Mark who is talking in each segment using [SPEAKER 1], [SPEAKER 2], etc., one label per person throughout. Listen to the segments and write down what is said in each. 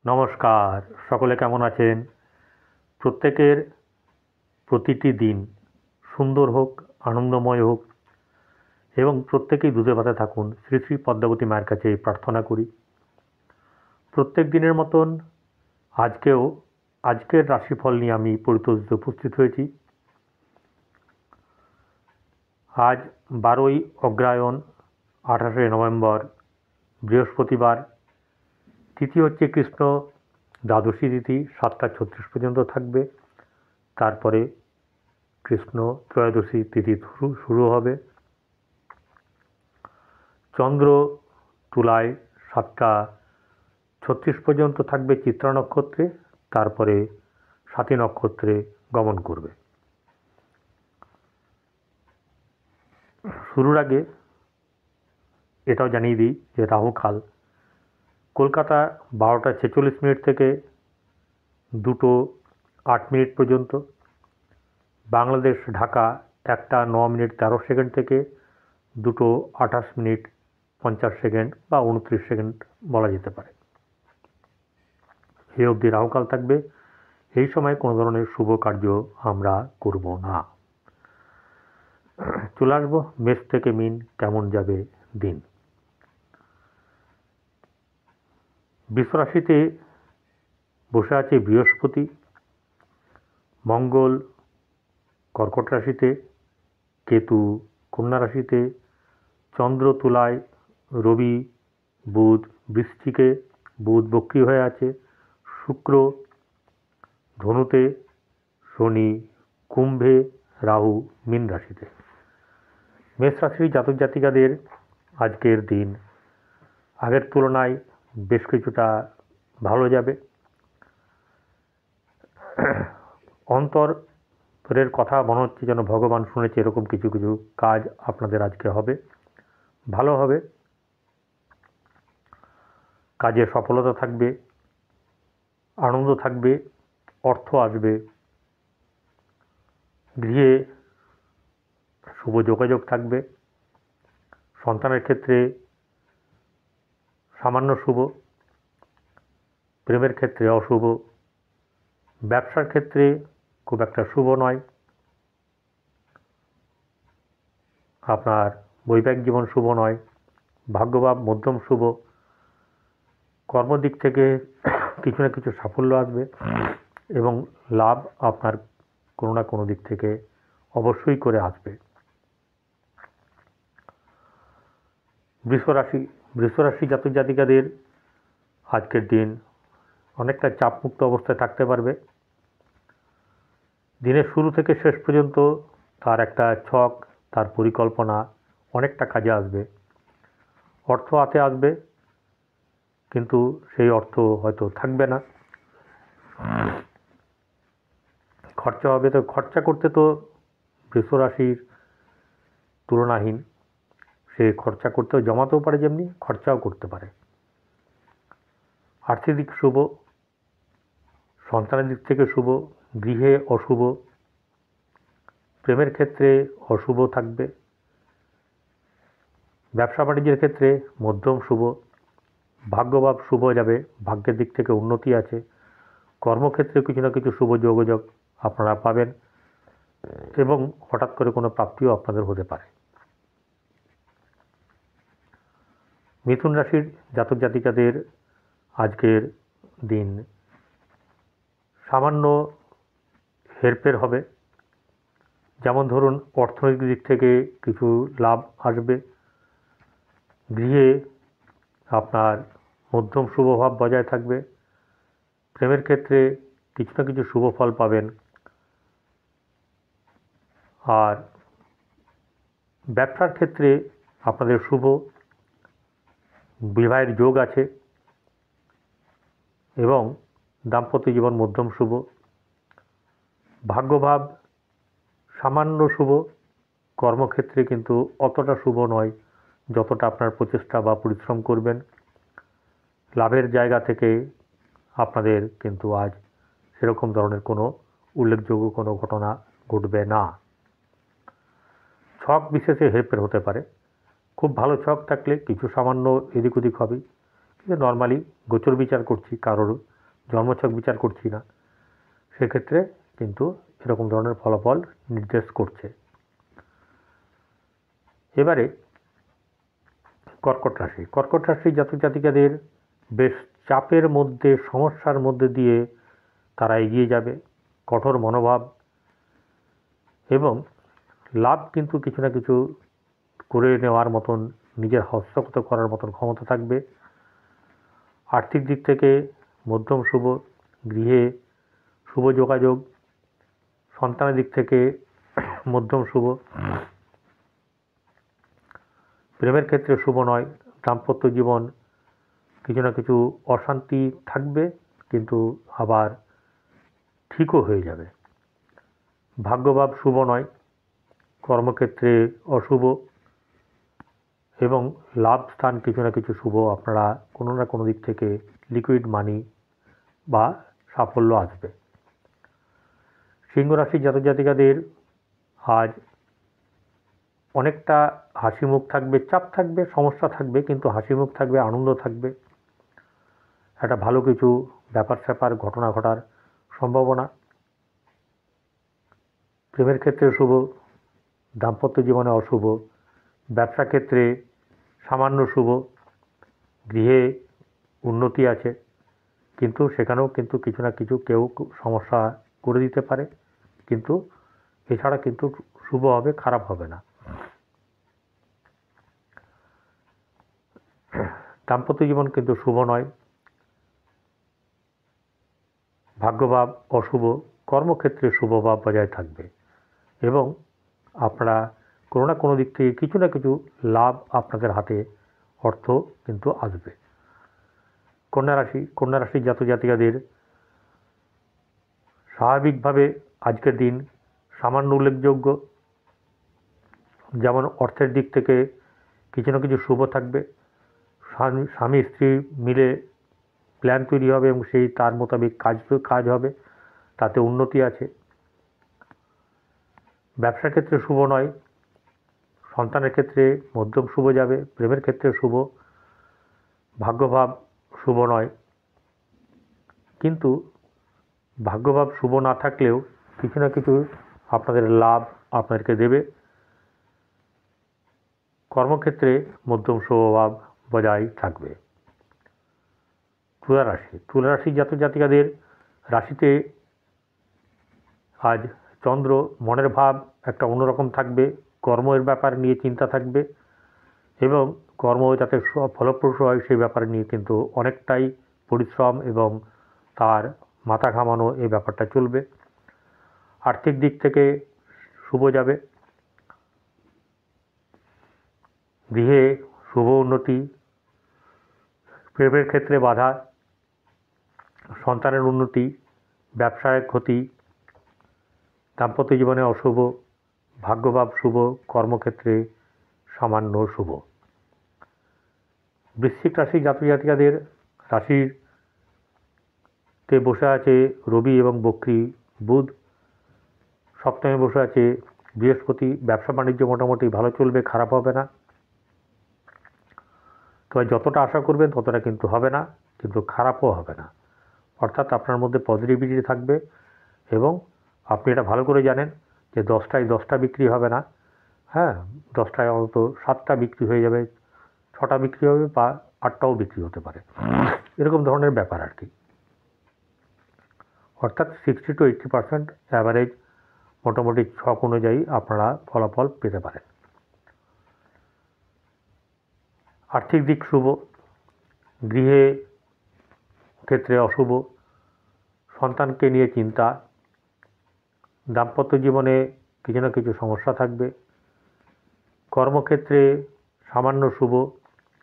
[SPEAKER 1] নমস্কার, সকলে কেমন আছেন? প্রত্যেকের প্রতিটি দিন সুন্দর হোক, আনন্দময় হোক এবং প্রত্যেকেই দুধে ভাতে থাকুন, শ্রী শ্রী পদ্মাবতী মায়ের কাছে এই প্রার্থনা করি। প্রত্যেক দিনের মতন আজকের রাশিফল নিয়ে আমি পরিতোষিত উপস্থিত হয়েছি। আজ 12ই অগ্রহায়ণ, 28শে নভেম্বর, বৃহস্পতিবার। তিথি হচ্ছে কৃষ্ণ দ্বাদশী তিথি, 7টা 36 পর্যন্ত থাকবে। তারপরে কৃষ্ণ ত্রয়োদশী তিথি শুরু হবে। চন্দ্র তুলায় 7টা 36 পর্যন্ত থাকবে চিত্রা নক্ষত্রে, তারপরে স্বাতী নক্ষত্রে গমন করবে। শুরুর আগে এটাও জানিয়ে দিই যে রাহুকাল কলকাতা 12টা 46 থেকে 2টো 8 পর্যন্ত, বাংলাদেশ ঢাকা 1টা 9:13 থেকে 2টো 28:50 বা 29 বলা যেতে পারে। এই অবধি রাহুকাল থাকবে। এই সময় কোনো ধরনের শুভ কার্য আমরা করব না। চলে আসবো মেষ থেকে মিন কেমন যাবে দিন। বৃষ রাশিতে বসে আছে বৃহস্পতি, মঙ্গল কর্কট রাশিতে, কেতু কন্যা রাশিতে, চন্দ্র তুলায়, রবি বুধ বৃশ্চিকে, বুধ বক্রী হয়ে আছে, শুক্র ধনুতে, শনি কুম্ভে, রাহু মীন রাশিতে। মেষ রাশির জাতক জাতিকাদের আজকের দিন আগের তুলনায় বেশ কিছুটা ভালো যাবে। অন্তরের কথা মনে হচ্ছে যেন ভগবান শুনেছে, এরকম কিছু কিছু কাজ আপনাদের আজকে হবে, ভালো হবে। কাজে সফলতা থাকবে, আনন্দ থাকবে, অর্থ আসবে, গৃহে শুভ যোগাযোগ থাকবে, সন্তানের ক্ষেত্রে সামান্য শুভ, প্রেমের ক্ষেত্রে অশুভ, ব্যবসার ক্ষেত্রে খুব একটা শুভ নয়, আপনার বৈবাহিক জীবন শুভ নয়, ভাগ্যভাব মধ্যম শুভ, কর্মদিক থেকে কিছু না কিছু সাফল্য আসবে এবং লাভ আপনার কোনো না কোনো দিক থেকে অবশ্যই করে আসবে। বৃষ রাশি জাতক জাতিকাদের আজকের দিন অনেকটা চাপমুক্ত অবস্থায় থাকতে পারবে। দিনের শুরু থেকে শেষ পর্যন্ত তার একটা ছক, তার পরিকল্পনা অনেকটা কাজে আসবে। অর্থ হাতে আসবে, কিন্তু সেই অর্থ হয়তো থাকবে না, খরচা হবে। তো খরচা করতে তো বৃষ রাশির তুলনাহীন, সে খরচা করতেও জমাতেও পারে, যেমনি খরচাও করতে পারে। আর্থিক দিক শুভ, সন্তানের দিক থেকে শুভ, গৃহে অশুভ, প্রেমের ক্ষেত্রে অশুভ থাকবে, ব্যবসা বাণিজ্যের ক্ষেত্রে মধ্যম শুভ, ভাগ্যভাব শুভ যাবে, ভাগ্যের দিক থেকে উন্নতি আছে, কর্মক্ষেত্রে কিছু না কিছু শুভ যোগাযোগ আপনারা পাবেন এবং হঠাৎ করে কোনো প্রাপ্তিও আপনাদের হতে পারে। মিথুন রাশির জাতক জাতিকাদের আজকের দিন সামান্য হেরফের হবে। যেমন ধরুন, অর্থনৈতিক দিক থেকে কিছু লাভ আসবে, গৃহে আপনার মধ্যম শুভভাব বজায় থাকবে, প্রেমের ক্ষেত্রে কিছু না কিছু শুভ ফল পাবেন, আর ব্যবসার ক্ষেত্রে আপনাদের শুভ বিবাহের যোগ আছে এবং দাম্পত্য জীবন মধ্যম শুভ, ভাগ্যভাব সামান্য শুভ, কর্মক্ষেত্রে কিন্তু অতটা শুভ নয় যতটা আপনার প্রচেষ্টা বা পরিশ্রম করবেন। লাভের জায়গা থেকে আপনাদের কিন্তু আজ সেরকম ধরনের কোনো উল্লেখযোগ্য কোনো ঘটনা ঘটবে না। ছক বিশেষে হেরফের হতে পারে, খুব ভালো ছক থাকলে কিছু সামান্য এদিক ওদিক হবে, নর্মালি গোচর বিচার করছি, কারোর জন্মছক বিচার করছি না, সেক্ষেত্রে কিন্তু এরকম ধরনের ফলাফল নির্দেশ করছে। এবারে কর্কট রাশি। কর্কট রাশি জাতক জাতিকাদের বেশ চাপের মধ্যে, সমস্যার মধ্যে দিয়ে তারা এগিয়ে যাবে। কঠোর মনোভাব এবং লাভ কিন্তু কিছু না কিছু করে নেওয়ার মতন, নিজের হস্তগত করার মতন ক্ষমতা থাকবে। আর্থিক দিক থেকে মধ্যম শুভ, গৃহে শুভ যোগাযোগ, সন্তানের দিক থেকে মধ্যম শুভ, প্রেমের ক্ষেত্রে শুভ নয়। দাম্পত্য জীবন কিছু না কিছু অশান্তি থাকবে, কিন্তু আবার ঠিকও হয়ে যাবে। ভাগ্যভাব শুভ নয়, কর্মক্ষেত্রে অশুভ এবং লাভ স্থান কিছু না কিছু শুভ। আপনারা কোনো না কোনো দিক থেকে লিকুইড মানি বা সাফল্য আসবে। সিংহ রাশির জাতক জাতিকাদের আজ অনেকটা হাসি মুখ থাকবে, চাপ থাকবে, সমস্যা থাকবে, কিন্তু হাসি মুখ থাকবে, আনন্দ থাকবে। একটা ভালো কিছু ব্যাপার স্যাপার ঘটনা ঘটার সম্ভাবনা। প্রেমের ক্ষেত্রে শুভ, দাম্পত্য জীবনে অশুভ, ব্যবসা ক্ষেত্রে সামান্য শুভ, গৃহে উন্নতি আছে, কিন্তু সেখানেও কিন্তু কিছু না কিছু কেউ সমস্যা করে দিতে পারে, কিন্তু এছাড়া কিন্তু শুভ হবে, খারাপ হবে না। দাম্পত্য জীবন কিন্তু শুভ নয়, ভাগ্যভাব অশুভ, কর্মক্ষেত্রে শুভভাব বজায় থাকবে এবং আপনারা কোনো না কোনো দিক থেকে কিছু না কিছু লাভ আপনাদের হাতে, অর্থ কিন্তু আসবে। কন্যা রাশি। কন্যা রাশির জাতক জাতিকাদের স্বাভাবিকভাবে আজকের দিন সামান্য উল্লেখযোগ্য, যেমন অর্থের দিক থেকে কিছু না কিছু শুভ থাকবে। স্বামী স্ত্রী মিলে প্ল্যান তৈরি হবে এবং সেই তার মোতাবেক কাজ হবে, তাতে উন্নতি আছে। ব্যবসার ক্ষেত্রে শুভ নয়, সন্তানের ক্ষেত্রে মধ্যম শুভ যাবে, প্রেমের ক্ষেত্রে শুভ, ভাগ্যভাব শুভ নয়, কিন্তু ভাগ্যভাব শুভ না থাকলেও কিছু না কিছু আপনাদের লাভ আপনাদেরকে দেবে। কর্মক্ষেত্রে মধ্যম শুভভাব বজায় থাকবে। তুলা রাশি। তুলা রাশির জাতক জাতিকাদের রাশিতে আজ চন্দ্র, মনের ভাব একটা অন্যরকম থাকবে, কর্মের ব্যাপার নিয়ে চিন্তা থাকবে এবং কর্ম যাতে ফলপ্রসূ হয় সেই ব্যাপার নিয়ে কিন্তু অনেকটাই পরিশ্রম এবং তার মাথা ঘামানো, এই ব্যাপারটা চলবে। আর্থিক দিক থেকে শুভ যাবে, গৃহে শুভ উন্নতি, প্রেমের ক্ষেত্রে বাধা, সন্তানের উন্নতি, ব্যবসায় ক্ষতি, দাম্পত্য জীবনে অশুভ, ভাগ্যভাব শুভ, কর্মক্ষেত্রে সামান্য শুভ। বৃশ্চিক রাশির জাতক জাতিকাদের রাশিতে বসে আছে রবি এবং বক্রী, বুধ সপ্তমে বসে আছে বৃহস্পতি। ব্যবসা বাণিজ্য মোটামুটি ভালো চলবে, খারাপ হবে না, তবে যতটা আশা করবেন ততটা কিন্তু হবে না, কিন্তু খারাপও হবে না। অর্থাৎ আপনার মধ্যে পজিটিভিটি থাকবে এবং আপনি এটা ভালো করে জানেন যে 10টায় 10টা বিক্রি হবে না, হ্যাঁ, 10টায় অন্তত 7টা বিক্রি হয়ে যাবে, 6টা বিক্রি হবে বা 8টাও বিক্রি হতে পারে, এরকম ধরনের ব্যাপার আর কি। অর্থাৎ 60 to 80% অ্যাভারেজ মোটামুটি ছক অনুযায়ী আপনারা ফলাফল পেতে পারেন। আর্থিক দিক শুভ, গৃহে ক্ষেত্রে অশুভ, সন্তানকে নিয়ে চিন্তা, দাম্পত্য জীবনে কিছু না কিছু সমস্যা থাকবে, কর্মক্ষেত্রে সামান্য শুভ,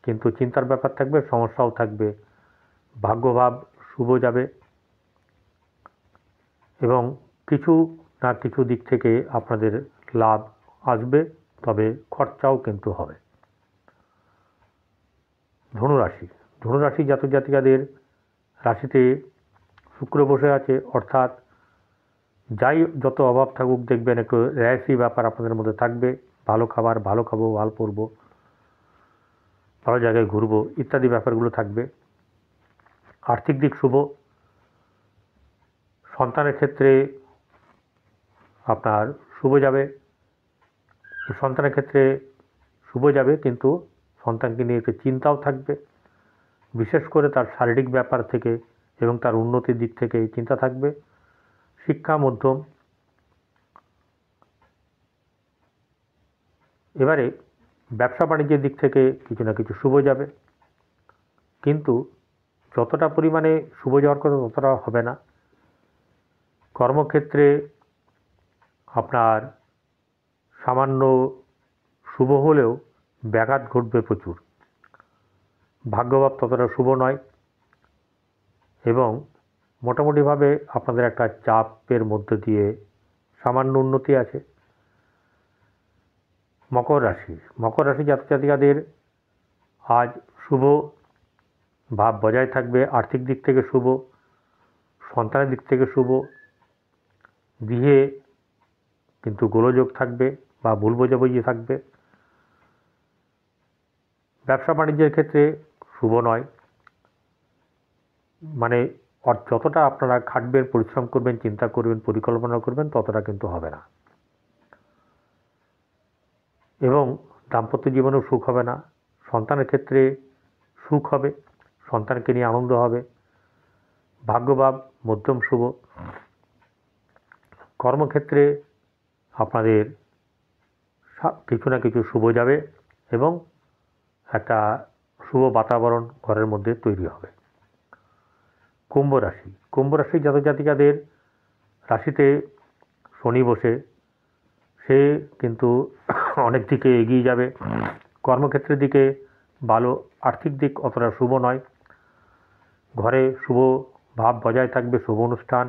[SPEAKER 1] কিন্তু চিন্তার ব্যাপার থাকবে, সমস্যাও থাকবে। ভাগ্যভাব শুভ যাবে এবং কিছু না কিছু দিক থেকে আপনাদের লাভ আসবে, তবে খরচাও কিন্তু হবে। ধনুরাশি। ধনুরাশি জাতক জাতিকাদের রাশিতে শুক্র বসে আছে, অর্থাৎ যাই যত অভাব থাকুক দেখবেন একটু রেয়াসি ব্যাপার আপনাদের মধ্যে থাকবে। ভালো খাবার, ভালো খাবো, ভালো পরবো, ভালো জায়গায় ঘুরবো ইত্যাদি ব্যাপারগুলো থাকবে। আর্থিক দিক শুভ। সন্তানের ক্ষেত্রে আপনার শুভ যাবে, সন্তানের ক্ষেত্রে শুভ যাবে, কিন্তু সন্তানকে নিয়ে একটু চিন্তাও থাকবে, বিশেষ করে তার শারীরিক ব্যাপার থেকে এবং তার উন্নতির দিক থেকে চিন্তা থাকবে। শিক্ষা মধ্যম। এবারে ব্যবসা বাণিজ্যের দিক থেকে কিছু না কিছু শুভ যাবে, কিন্তু যতটা পরিমাণে শুভ যাওয়ার কথা ততটা হবে না। কর্মক্ষেত্রে আপনার সামান্য শুভ হলেও ব্যাঘাত ঘটবে প্রচুর। ভাগ্যভাব ততটা শুভ নয় এবং মোটামুটিভাবে আপনাদের একটা চাপের মধ্য দিয়ে সামান্য উন্নতি আছে। মকর রাশি জাতক জাতিকাদের আজ শুভ ভাব বজায় থাকবে। আর্থিক দিক থেকে শুভ, সন্তানের দিক থেকে শুভ। গৃহে কিন্তু গোলযোগ থাকবে বা ভুল বোঝাবুঝি থাকবে। ব্যবসা বাণিজ্যের ক্ষেত্রে শুভ নয়, মানে যতটা আপনারা খাটবেন, পরিশ্রম করবেন, চিন্তা করবেন, পরিকল্পনা করবেন, ততটা কিন্তু হবে না। এবং দাম্পত্য জীবনেও সুখ হবে না। সন্তানের ক্ষেত্রে সুখ হবে, সন্তানকে নিয়ে আনন্দ হবে। ভাগ্যভাব মধ্যম শুভ। কর্মক্ষেত্রে আপনাদের কিছু না কিছু শুভ যাবে এবং একটা শুভ বাতাবরণ ঘরের মধ্যে তৈরি হবে। কুম্ভ রাশি জাতক জাতিকাদের রাশিতে শনি বসে, সে কিন্তু অনেক দিকে এগিয়ে যাবে। কর্মক্ষেত্রের দিকে ভালো, আর্থিক দিক অতটা শুভ নয়। ঘরে শুভ ভাব বজায় থাকবে, শুভ অনুষ্ঠান।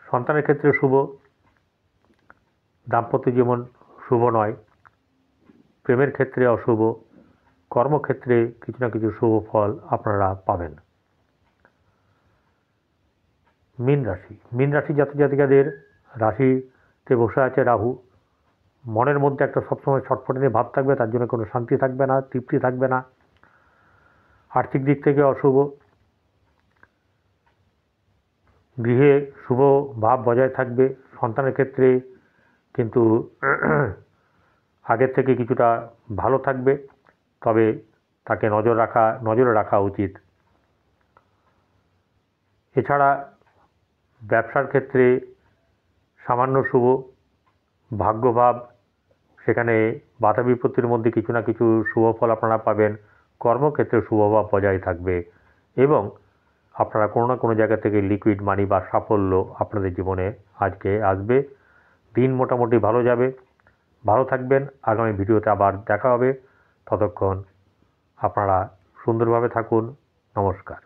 [SPEAKER 1] সন্তানের ক্ষেত্রে শুভ, দাম্পত্য জীবন শুভ নয়, প্রেমের ক্ষেত্রে অশুভ। কর্মক্ষেত্রে কিছু না কিছু শুভ ফল আপনারা পাবেন। মীন রাশি জাতক জাতিকাদের রাশিতে বসে আছে রাহু। মনের মধ্যে একটা সবসময় ছটফটানি ভাব থাকবে, তার জন্য কোনো শান্তি থাকবে না, তৃপ্তি থাকবে না। আর্থিক দিক থেকে অশুভ। গৃহে শুভ ভাব বজায় থাকবে। সন্তানের ক্ষেত্রে কিন্তু আগের থেকে কিছুটা ভালো থাকবে, তবে তাকে নজরে রাখা উচিত। এছাড়া ব্যবসার ক্ষেত্রে সামান্য শুভ। ভাগ্যভাব, সেখানে বাধা বিপত্তির মধ্যে কিছু না কিছু শুভ ফল আপনারা পাবেন। কর্মক্ষেত্রে শুভভাব বজায় থাকবে এবং আপনারা কোনো না কোনো জায়গা থেকে লিকুইড মানি বা সাফল্য আপনাদের জীবনে আজকে আসবে। দিন মোটামুটি ভালো যাবে। ভালো থাকবেন। আগামী ভিডিওতে আবার দেখা হবে। ততক্ষণ আপনারা সুন্দরভাবে থাকুন। নমস্কার।